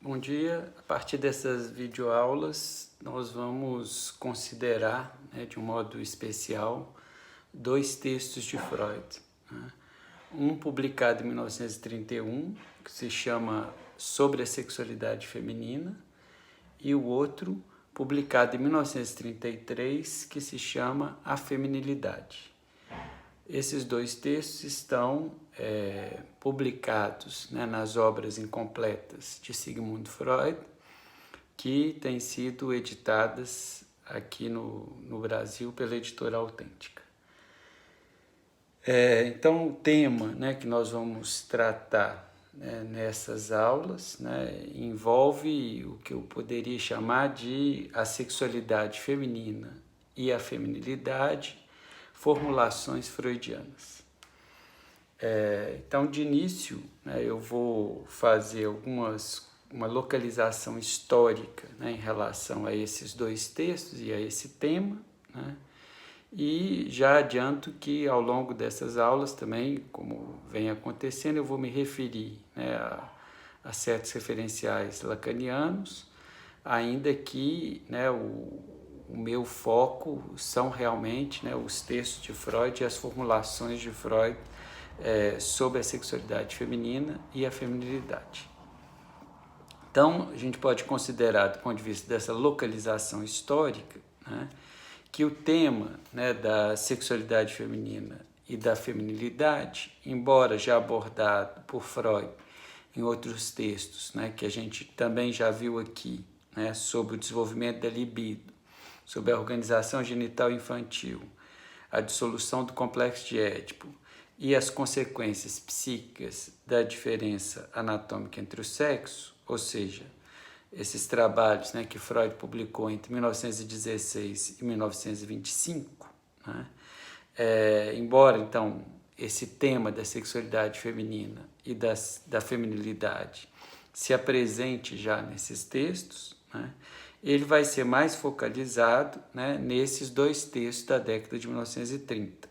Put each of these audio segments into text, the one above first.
Bom dia. A partir dessas videoaulas, nós vamos considerar, de um modo especial, dois textos de Freud. Um publicado em 1931, que se chama Sobre a Sexualidade Feminina, e o outro, publicado em 1933, que se chama A Feminilidade. Esses dois textos estão publicados nas obras incompletas de Sigmund Freud, que têm sido editadas aqui no Brasil pela Editora Autêntica. Então, o tema que nós vamos tratar nessas aulas envolve o que eu poderia chamar de a sexualidade feminina e a feminilidade, formulações freudianas. Então, de início, eu vou fazer uma localização histórica em relação a esses dois textos e a esse tema, e já adianto que ao longo dessas aulas também, como vem acontecendo, eu vou me referir a certos referenciais lacanianos, ainda que o meu foco são realmente os textos de Freud e as formulações de Freud sobre a sexualidade feminina e a feminilidade. Então, a gente pode considerar, do ponto de vista dessa localização histórica, que o tema da sexualidade feminina e da feminilidade, embora já abordado por Freud em outros textos, que a gente também já viu aqui, sobre o desenvolvimento da libido, sobre a organização genital infantil, a dissolução do complexo de Édipo e as consequências psíquicas da diferença anatômica entre os sexos, ou seja, esses trabalhos que Freud publicou entre 1916 e 1925, embora, então, esse tema da sexualidade feminina e da feminilidade se apresente já nesses textos, ele vai ser mais focalizado nesses dois textos da década de 1930.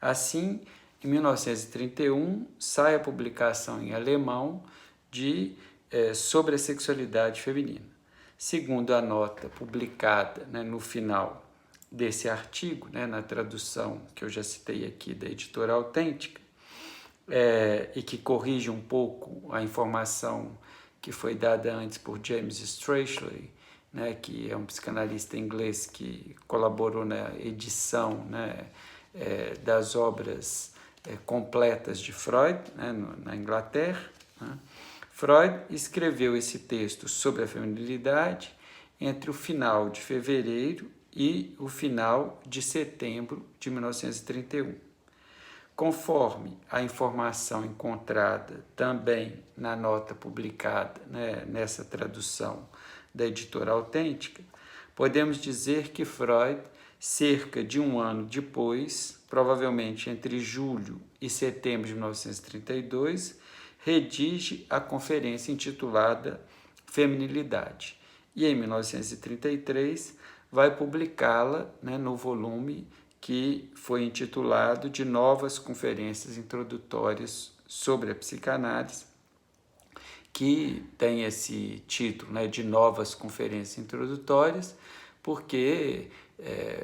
Assim, em 1931, sai a publicação em alemão sobre a sexualidade feminina. Segundo a nota publicada no final desse artigo, na tradução que eu já citei aqui da Editora Autêntica, e que corrige um pouco a informação que foi dada antes por James Strachley, que é um psicanalista inglês que colaborou na edição das obras completas de Freud, na Inglaterra. Freud escreveu esse texto sobre a feminilidade entre o final de fevereiro e o final de setembro de 1931. Conforme a informação encontrada também na nota publicada nessa tradução da Editora Autêntica, podemos dizer que Freud, cerca de um ano depois, provavelmente entre julho e setembro de 1932, redige a conferência intitulada Feminilidade e, em 1933, vai publicá-la no volume que foi intitulado de Novas Conferências Introdutórias sobre a Psicanálise, que tem esse título de Novas Conferências Introdutórias, porque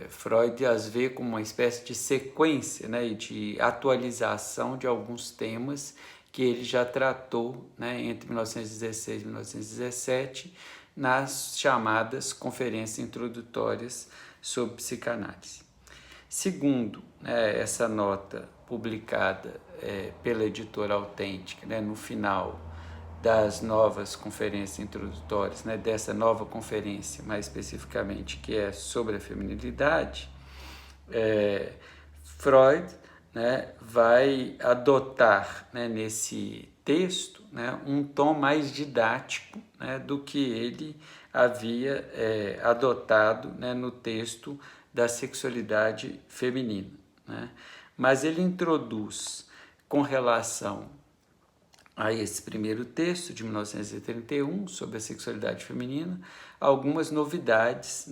Freud as vê como uma espécie de sequência e de atualização de alguns temas que ele já tratou entre 1916 e 1917 nas chamadas Conferências Introdutórias sobre Psicanálise. Segundo essa nota publicada pela Editora Autêntica no final das novas conferências introdutórias, dessa nova conferência, mais especificamente, que é sobre a feminilidade, Freud vai adotar nesse texto um tom mais didático do que ele havia adotado no texto da sexualidade feminina. Mas ele introduz, com relação a esse primeiro texto de 1931, sobre a sexualidade feminina, algumas novidades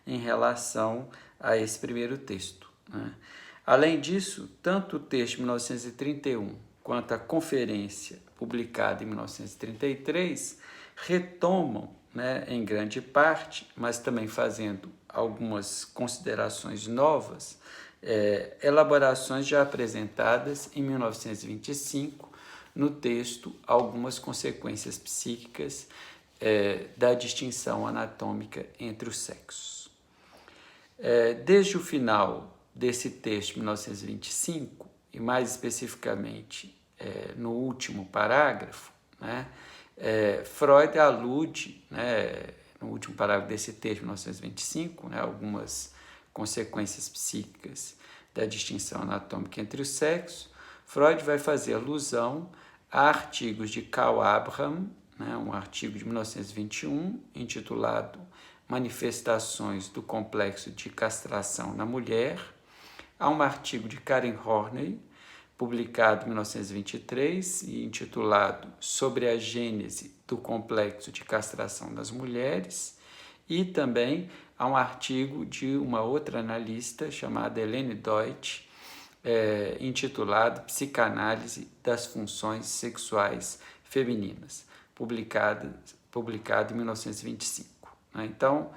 em relação a esse primeiro texto. Além disso, tanto o texto de 1931 quanto à conferência publicada em 1933, retomam, né, em grande parte, mas também fazendo algumas considerações novas, elaborações já apresentadas em 1925 no texto Algumas Consequências Psíquicas da Distinção Anatômica entre os Sexos. Desde o final desse texto, 1925, e mais especificamente no último parágrafo, né, Freud alude, né, no último parágrafo desse texto, 1925, né, algumas consequências psíquicas da distinção anatômica entre os sexos. Freud vai fazer alusão a artigos de Karl Abraham, né, um artigo de 1921, intitulado Manifestações do Complexo de Castração na Mulher, a um artigo de Karen Horney, publicado em 1923 e intitulado Sobre a Gênese do Complexo de Castração nas Mulheres, e também a um artigo de uma outra analista chamada Helene Deutsch, intitulado Psicanálise das Funções Sexuais Femininas, publicado em 1925. Né? Então,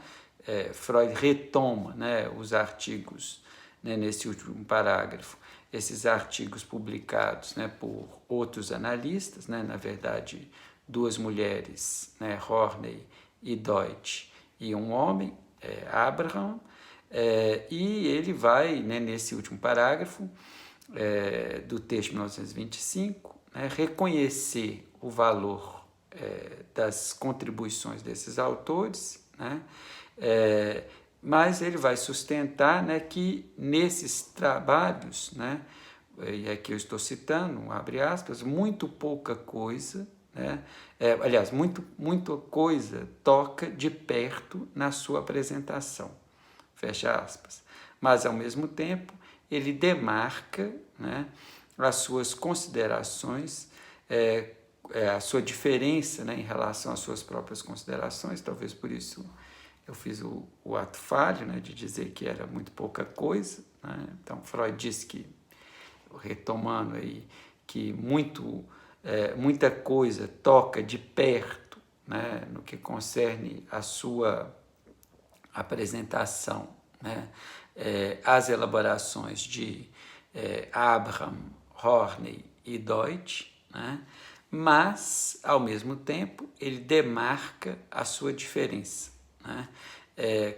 Freud retoma, né, os artigos, né, nesse último parágrafo, esses artigos publicados, né, por outros analistas, né, na verdade, duas mulheres, né, Horney e Deutsch, e um homem, Abraham, e ele vai, né, nesse último parágrafo do texto de 1925, né, reconhecer o valor das contribuições desses autores, né, mas ele vai sustentar, né, que nesses trabalhos, né, e aqui eu estou citando, abre aspas, muito pouca coisa, né, aliás, muita coisa toca de perto na sua apresentação, fecha aspas, mas ao mesmo tempo ele demarca, né, as suas considerações, a sua diferença, né, em relação às suas próprias considerações, talvez por isso eu fiz o ato falho, né, de dizer que era muito pouca coisa, né? Então Freud disse que, retomando aí, que muita coisa toca de perto, né, no que concerne a sua apresentação, né, as elaborações de Abraham, Horney e Deutsch, né, mas, ao mesmo tempo, ele demarca a sua diferença, né,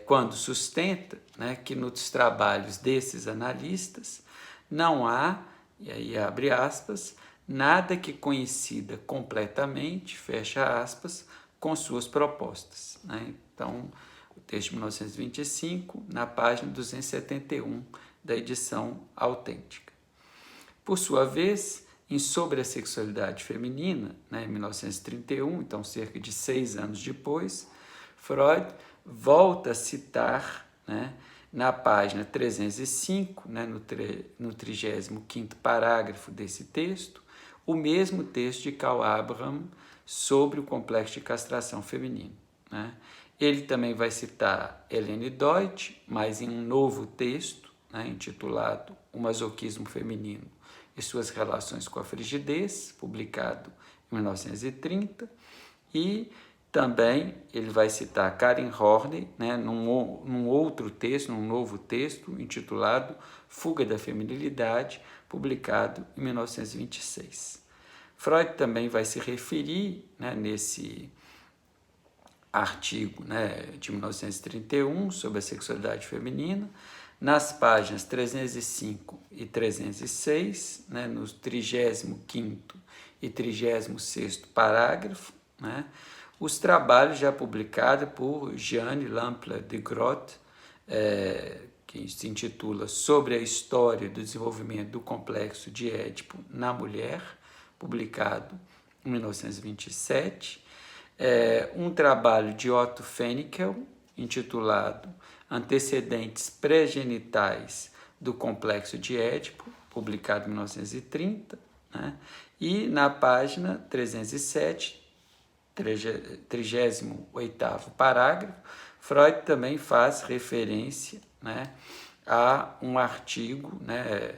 quando sustenta, né, que nos trabalhos desses analistas não há, e aí abre aspas, nada que coincida completamente, fecha aspas, com suas propostas. Né? Então, o texto de 1925, na página 271 da edição autêntica. Por sua vez, em Sobre a Sexualidade Feminina, né, em 1931, então cerca de 6 anos depois, Freud volta a citar, né, na página 305, né, no 35º parágrafo desse texto, o mesmo texto de Karl Abraham sobre o complexo de castração feminino. Né? Ele também vai citar Helene Deutsch, mas em um novo texto, né, intitulado O Masoquismo Feminino e Suas Relações com a Frigidez, publicado em 1930, e também ele vai citar Karen Horney, né, num outro texto, num novo texto, intitulado Fuga da Feminilidade, publicado em 1926. Freud também vai se referir, né, nesse artigo, né, de 1931 sobre a sexualidade feminina, nas páginas 305 e 306, né, no 35º e 36º parágrafo, né, os trabalhos já publicados por Jeanne Lampler de Groot, que se intitula Sobre a História do Desenvolvimento do Complexo de Édipo na Mulher, publicado em 1927, um trabalho de Otto Fenichel, intitulado Antecedentes Pré-Genitais do Complexo de Édipo, publicado em 1930, né? E na página 307, 38º parágrafo, Freud também faz referência, né, a um artigo, né,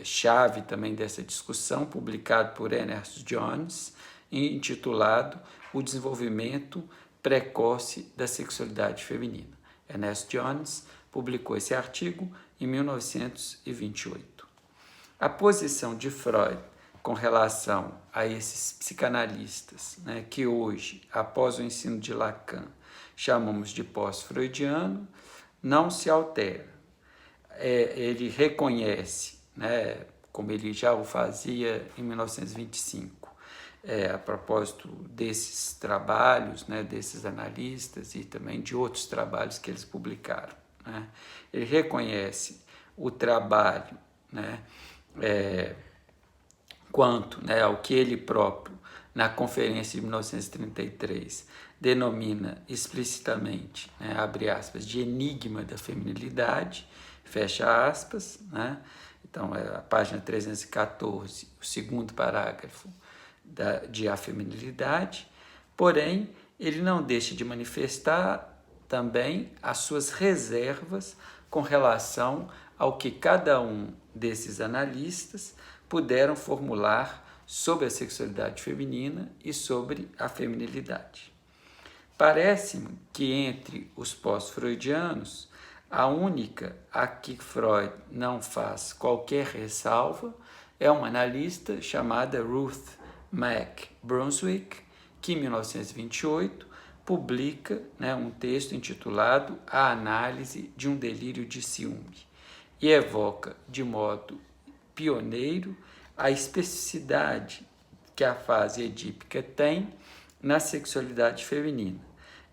chave também dessa discussão, publicado por Ernest Jones, intitulado O Desenvolvimento Precoce da Sexualidade Feminina. Ernest Jones publicou esse artigo em 1928. A posição de Freud com relação a esses psicanalistas, né, que hoje, após o ensino de Lacan, chamamos de pós-freudiano, não se altera. Ele reconhece, né, como ele já o fazia em 1925, a propósito desses trabalhos, né, desses analistas e também de outros trabalhos que eles publicaram, né? Ele reconhece o trabalho, né, quanto, né, ao que ele próprio, na conferência de 1933, denomina explicitamente, né, abre aspas, de enigma da feminilidade, fecha aspas, né? Então, a página 314, o segundo parágrafo de A Feminilidade, porém, ele não deixa de manifestar também as suas reservas com relação ao que cada um desses analistas puderam formular sobre a sexualidade feminina e sobre a feminilidade. Parece-me que entre os pós-freudianos, a única a que Freud não faz qualquer ressalva é uma analista chamada Ruth Mack Brunswick, que em 1928 publica, né, um texto intitulado A Análise de um Delírio de Ciúme e evoca de modo pioneiro a especificidade que a fase edípica tem na sexualidade feminina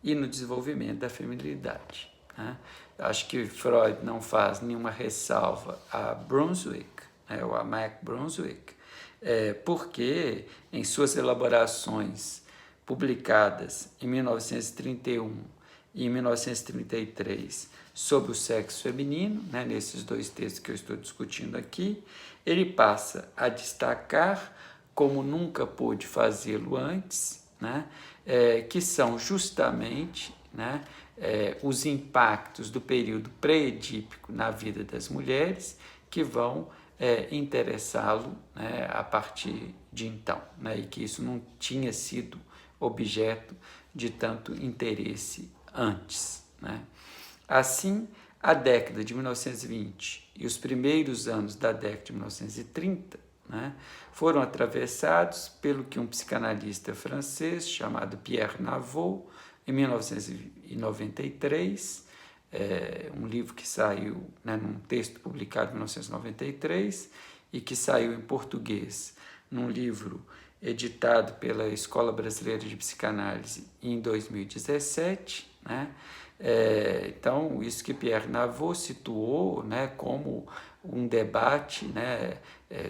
e no desenvolvimento da feminilidade, né? Acho que Freud não faz nenhuma ressalva a Brunswick, né, ou a Mack Brunswick, porque em suas elaborações publicadas em 1931 e em 1933 sobre o sexo feminino, né, nesses dois textos que eu estou discutindo aqui, ele passa a destacar, como nunca pôde fazê-lo antes, né, que são justamente, né, os impactos do período pré-edípico na vida das mulheres que vão interessá-lo, né, a partir de então, né, e que isso não tinha sido objeto de tanto interesse antes, né. Assim, a década de 1920 e os primeiros anos da década de 1930, né, foram atravessados pelo que um psicanalista francês chamado Pierre Navot, em 1993, um livro que saiu, né, num texto publicado em 1993 e que saiu em português num livro editado pela Escola Brasileira de Psicanálise em 2017, né? Então, isso que Pierre Navot situou, né, como um debate, né,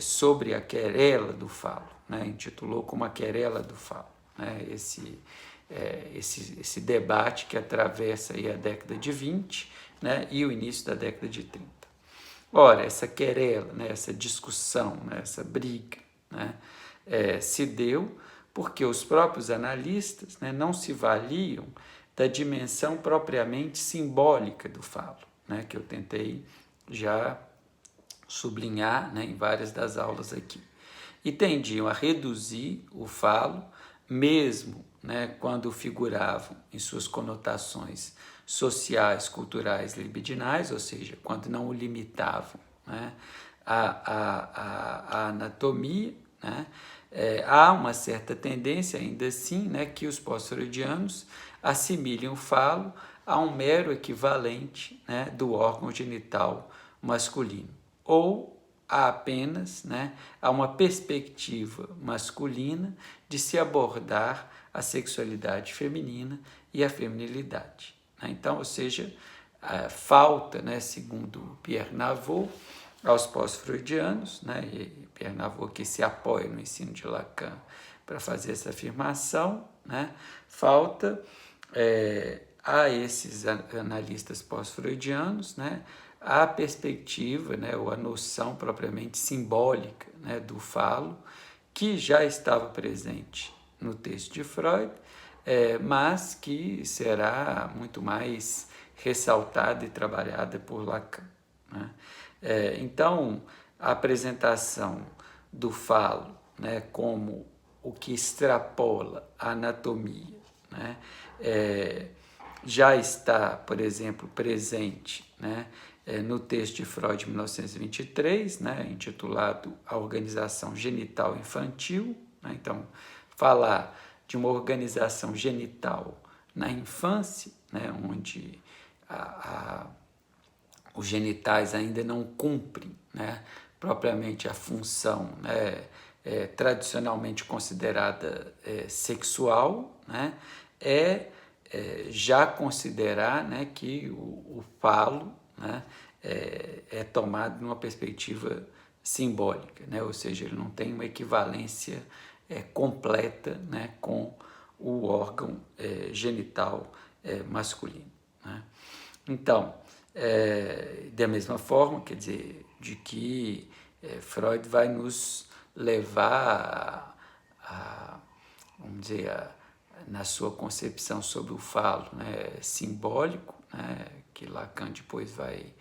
sobre a querela do falo, né? Intitulou como a querela do falo, né? Esse debate que atravessa aí a década de 20, né, e o início da década de 30. Ora, essa querela, né, essa discussão, né, essa briga, né, se deu porque os próprios analistas, né, não se valiam da dimensão propriamente simbólica do falo, né, que eu tentei já sublinhar, né, em várias das aulas aqui, e tendiam a reduzir o falo, mesmo, né, quando figuravam em suas conotações sociais, culturais, libidinais, ou seja, quando não o limitavam, né, a anatomia, né. Há uma certa tendência, ainda assim, né, que os pós-freudianos assimilem o falo a um mero equivalente, né, do órgão genital masculino, ou há apenas, né, a uma perspectiva masculina de se abordar a sexualidade feminina e a feminilidade, né? Então, ou seja, falta, né, segundo Pierre Navot, aos pós-freudianos, né, e Pierre Navot que se apoia no ensino de Lacan para fazer essa afirmação, né, falta a esses analistas pós-freudianos, né, a perspectiva, né, ou a noção propriamente simbólica, né, do falo, que já estava presente no texto de Freud, mas que será muito mais ressaltada e trabalhada por Lacan, né? Então, a apresentação do falo, né, como o que extrapola a anatomia, né, já está, por exemplo, presente, né, no texto de Freud de 1923, né, intitulado A Organização Genital Infantil. Né, então, falar de uma organização genital na infância, né, onde os genitais ainda não cumprem, né, propriamente a função, né, tradicionalmente considerada sexual, né, já considerar, né, que o falo, né, é tomado numa perspectiva simbólica, né, ou seja, ele não tem uma equivalência completa, né, com o órgão genital masculino. Né? Então, da mesma forma, quer dizer, de que Freud vai nos levar vamos dizer, na sua concepção sobre o falo, né, simbólico, né, que Lacan depois vai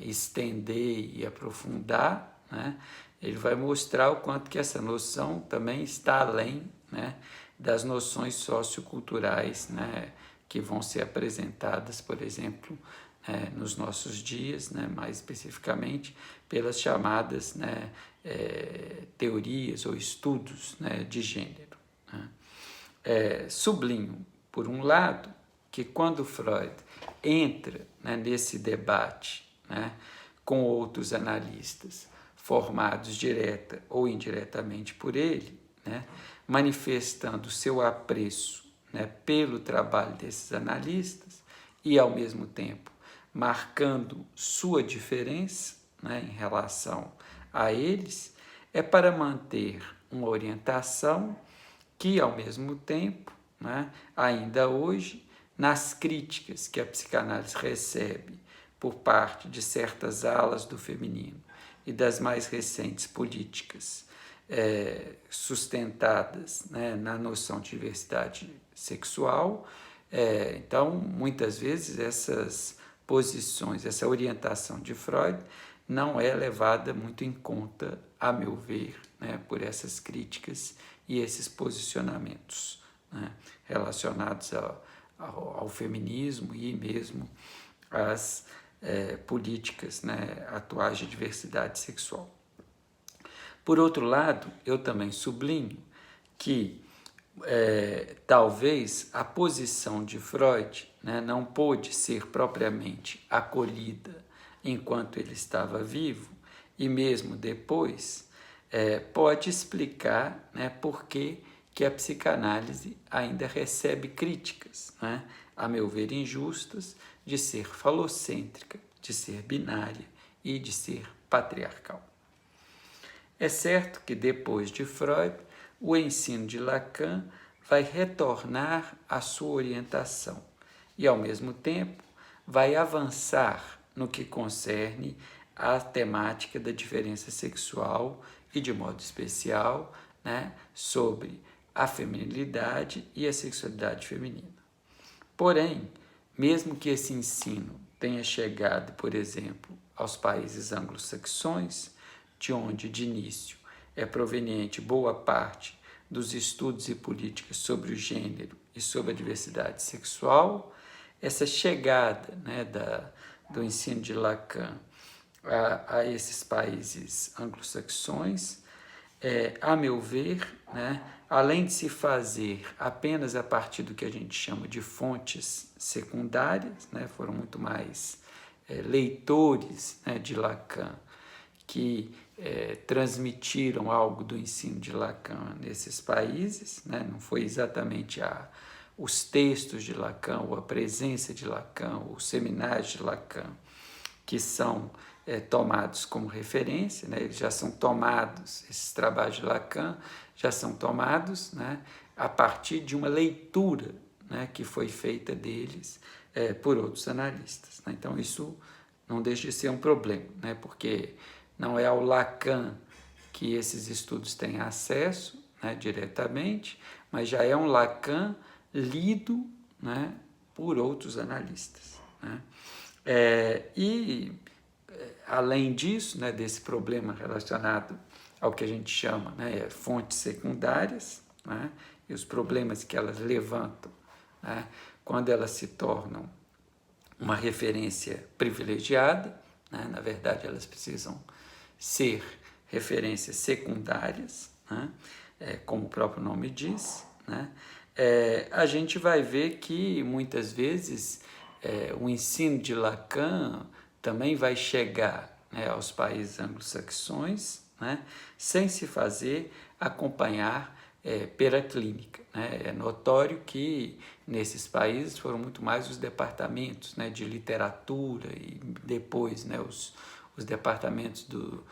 estender e aprofundar, né, ele vai mostrar o quanto que essa noção também está além, né, das noções socioculturais, né, que vão ser apresentadas, por exemplo, nos nossos dias, né, mais especificamente pelas chamadas, né, teorias ou estudos, né, de gênero. Né. Sublinho, por um lado, que quando Freud entra, né, nesse debate, né, com outros analistas formados direta ou indiretamente por ele, né, manifestando seu apreço, né, pelo trabalho desses analistas e, ao mesmo tempo, marcando sua diferença, né, em relação a eles, é para manter uma orientação que, ao mesmo tempo, né, ainda hoje, nas críticas que a psicanálise recebe por parte de certas alas do feminino e das mais recentes políticas sustentadas, né, na noção de diversidade sexual, então, muitas vezes, essas posições, essa orientação de Freud não é levada muito em conta, a meu ver, né, por essas críticas e esses posicionamentos, né, relacionados ao feminismo e mesmo às políticas, né, atuais de diversidade sexual. Por outro lado, eu também sublinho que talvez a posição de Freud, né, não pôde ser propriamente acolhida enquanto ele estava vivo, e mesmo depois, pode explicar, né, por que a psicanálise ainda recebe críticas, né, a meu ver injustas, de ser falocêntrica, de ser binária e de ser patriarcal. É certo que depois de Freud, o ensino de Lacan vai retornar à sua orientação e, ao mesmo tempo, vai avançar no que concerne à temática da diferença sexual e, de modo especial, né, sobre a feminilidade e a sexualidade feminina. Porém, mesmo que esse ensino tenha chegado, por exemplo, aos países anglo-saxões, de onde, de início, é proveniente boa parte dos estudos e políticas sobre o gênero e sobre a diversidade sexual, essa chegada, né, do ensino de Lacan a esses países anglo-saxões, a meu ver, né, além de se fazer apenas a partir do que a gente chama de fontes secundárias, né, foram muito mais leitores, né, de Lacan que transmitiram algo do ensino de Lacan nesses países, né, não foi exatamente os textos de Lacan, ou a presença de Lacan, ou os seminários de Lacan, que são tomados como referência, né? Eles já são tomados, esses trabalhos de Lacan já são tomados, né, a partir de uma leitura, né, que foi feita deles por outros analistas. Né? Então, isso não deixa de ser um problema, né, porque não é ao Lacan que esses estudos têm acesso, né, diretamente, mas já é um Lacan lido, né, por outros analistas. Né? além disso, né, desse problema relacionado ao que a gente chama, né, fontes secundárias, né, e os problemas que elas levantam, né, quando elas se tornam uma referência privilegiada, né, na verdade elas precisam ser referências secundárias, né, como o próprio nome diz, né, a gente vai ver que muitas vezes o ensino de Lacan também vai chegar, né, aos países anglo-saxões, né, sem se fazer acompanhar pela clínica. Né? É notório que nesses países foram muito mais os departamentos, né, de literatura e depois, né, os departamentos do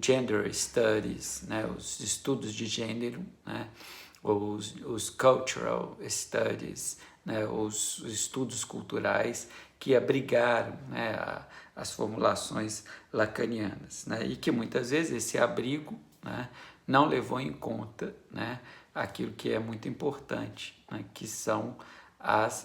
Gender Studies, né, os estudos de gênero, né, os Cultural Studies, né, os estudos culturais que abrigaram, né, as formulações lacanianas, né, e que muitas vezes esse abrigo, né, não levou em conta, né, aquilo que é muito importante, né, que são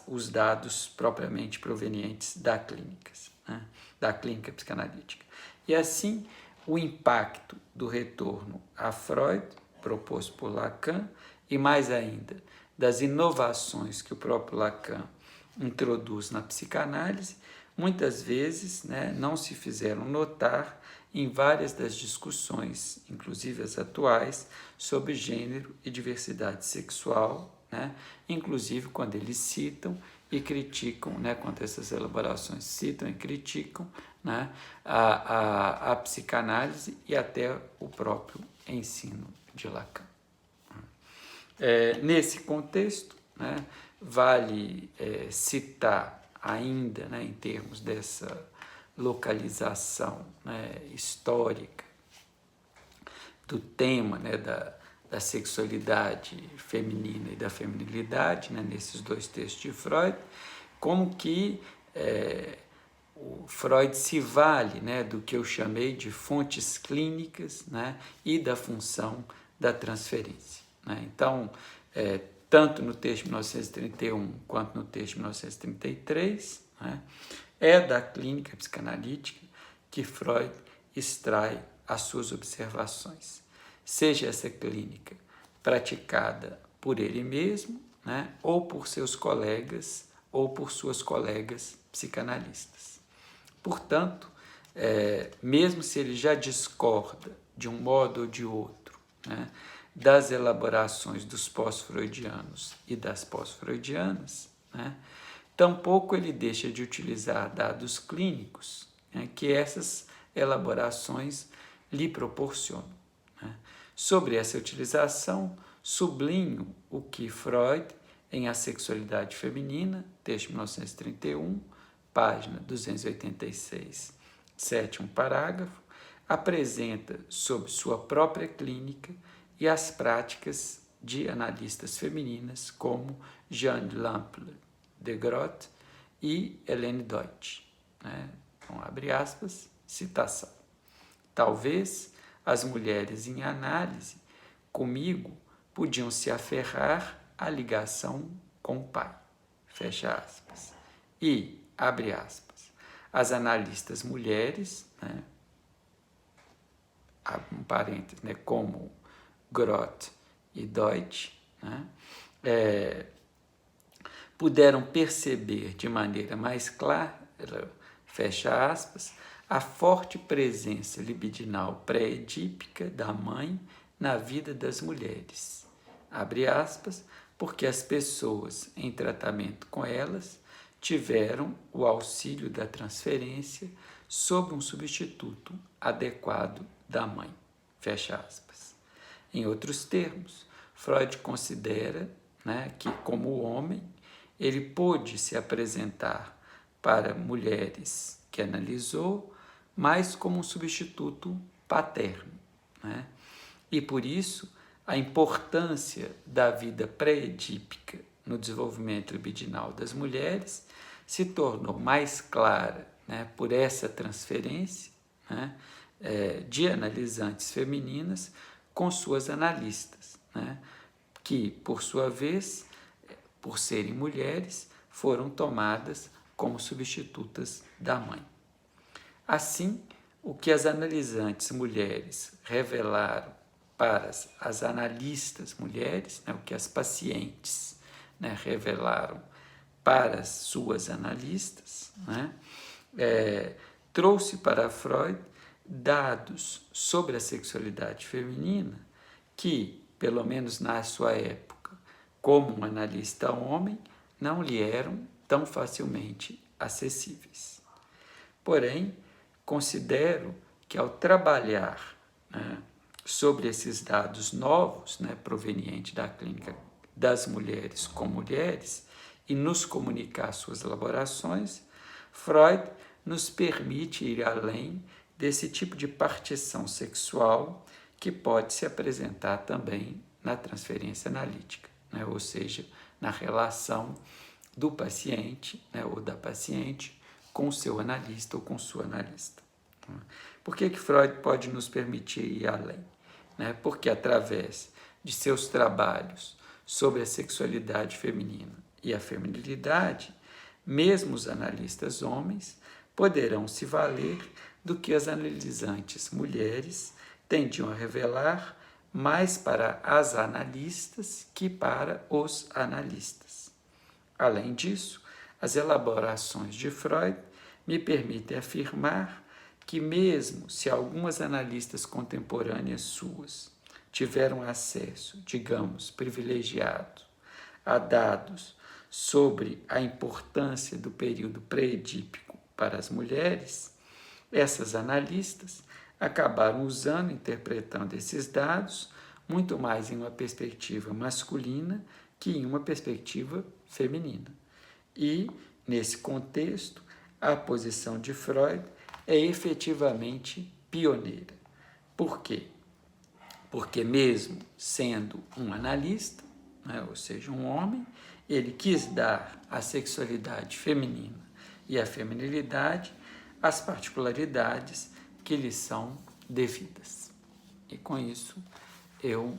os dados propriamente provenientes né, da clínica psicanalítica. E assim, o impacto do retorno a Freud, proposto por Lacan, e mais ainda, das inovações que o próprio Lacan introduz na psicanálise, muitas vezes, né, não se fizeram notar em várias das discussões, inclusive as atuais, sobre gênero e diversidade sexual, né, inclusive quando eles citam e criticam, né, quando essas elaborações citam e criticam, né, a psicanálise e até o próprio ensino de Lacan. Nesse contexto, né, vale citar ainda, né, em termos dessa localização, né, histórica do tema, né, da sexualidade feminina e da feminilidade, né, nesses dois textos de Freud, como que o Freud se vale, né, do que eu chamei de fontes clínicas, né, e da função da transferência. Né? Então, tanto no texto de 1931 quanto no texto de 1933, né, é da clínica psicanalítica que Freud extrai as suas observações. Seja essa clínica praticada por ele mesmo, né, ou por seus colegas, ou por suas colegas psicanalistas. Portanto, mesmo se ele já discorda de um modo ou de outro, né, das elaborações dos pós-freudianos e das pós-freudianas, né, tampouco ele deixa de utilizar dados clínicos, né, que essas elaborações lhe proporcionam. Né. Sobre essa utilização, sublinho o que Freud, em A Sexualidade Feminina, texto de 1931, página 286, sétimo parágrafo, apresenta sob sua própria clínica e as práticas de analistas femininas como Jeanne Lample de Groot e Helene Deutsch. Né? Então, abre aspas, citação. Talvez as mulheres em análise comigo podiam se aferrar à ligação com o pai. Fecha aspas. E, abre aspas, as analistas mulheres, né, um parênteses, né, como Groth e Deutsch, né, puderam perceber de maneira mais clara, fecha aspas, a forte presença libidinal pré-edípica da mãe na vida das mulheres, abre aspas, porque as pessoas em tratamento com elas tiveram o auxílio da transferência sob um substituto adequado da mãe, fecha aspas. Em outros termos, Freud considera, né, que como homem, ele pôde se apresentar para mulheres que analisou, mas como um substituto paterno. Né? E por isso, a importância da vida pré-edípica no desenvolvimento libidinal das mulheres se tornou mais clara, né, por essa transferência, né, de analisantes femininas com suas analistas, né, que, por sua vez, por serem mulheres, foram tomadas como substitutas da mãe. Assim, o que as analisantes mulheres revelaram para as analistas mulheres, né, o que as pacientes, né, revelaram para as suas analistas, né, trouxe para Freud dados sobre a sexualidade feminina que, pelo menos na sua época, como um analista homem, não lhe eram tão facilmente acessíveis. Porém, considero que ao trabalhar, né, sobre esses dados novos, né, provenientes da clínica das mulheres com mulheres, e nos comunicar suas elaborações, Freud nos permite ir além desse tipo de partição sexual que pode se apresentar também na transferência analítica, né, ou seja, na relação do paciente, né, ou da paciente com o seu analista ou com sua analista. Por que Freud pode nos permitir ir além? Porque através de seus trabalhos sobre a sexualidade feminina e a feminilidade, mesmo os analistas homens poderão se valer do que as analisantes mulheres tendiam a revelar mais para as analistas que para os analistas. Além disso, as elaborações de Freud me permitem afirmar que mesmo se algumas analistas contemporâneas suas tiveram acesso, digamos, privilegiado a dados sobre a importância do período pré-edípico para as mulheres, essas analistas acabaram usando e interpretando esses dados muito mais em uma perspectiva masculina que em uma perspectiva feminina. E, nesse contexto, a posição de Freud é efetivamente pioneira. Por quê? Porque mesmo sendo um analista, né, ou seja, um homem, ele quis dar à sexualidade feminina e à feminilidade as particularidades que lhes são devidas. E com isso eu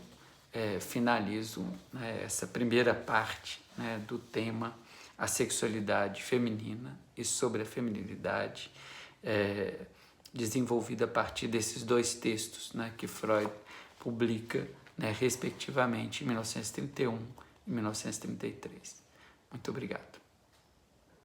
finalizo, né, essa primeira parte, né, do tema a sexualidade feminina e sobre a feminilidade, desenvolvida a partir desses dois textos, né, que Freud publica, né, respectivamente em 1931 e 1933. Muito obrigado.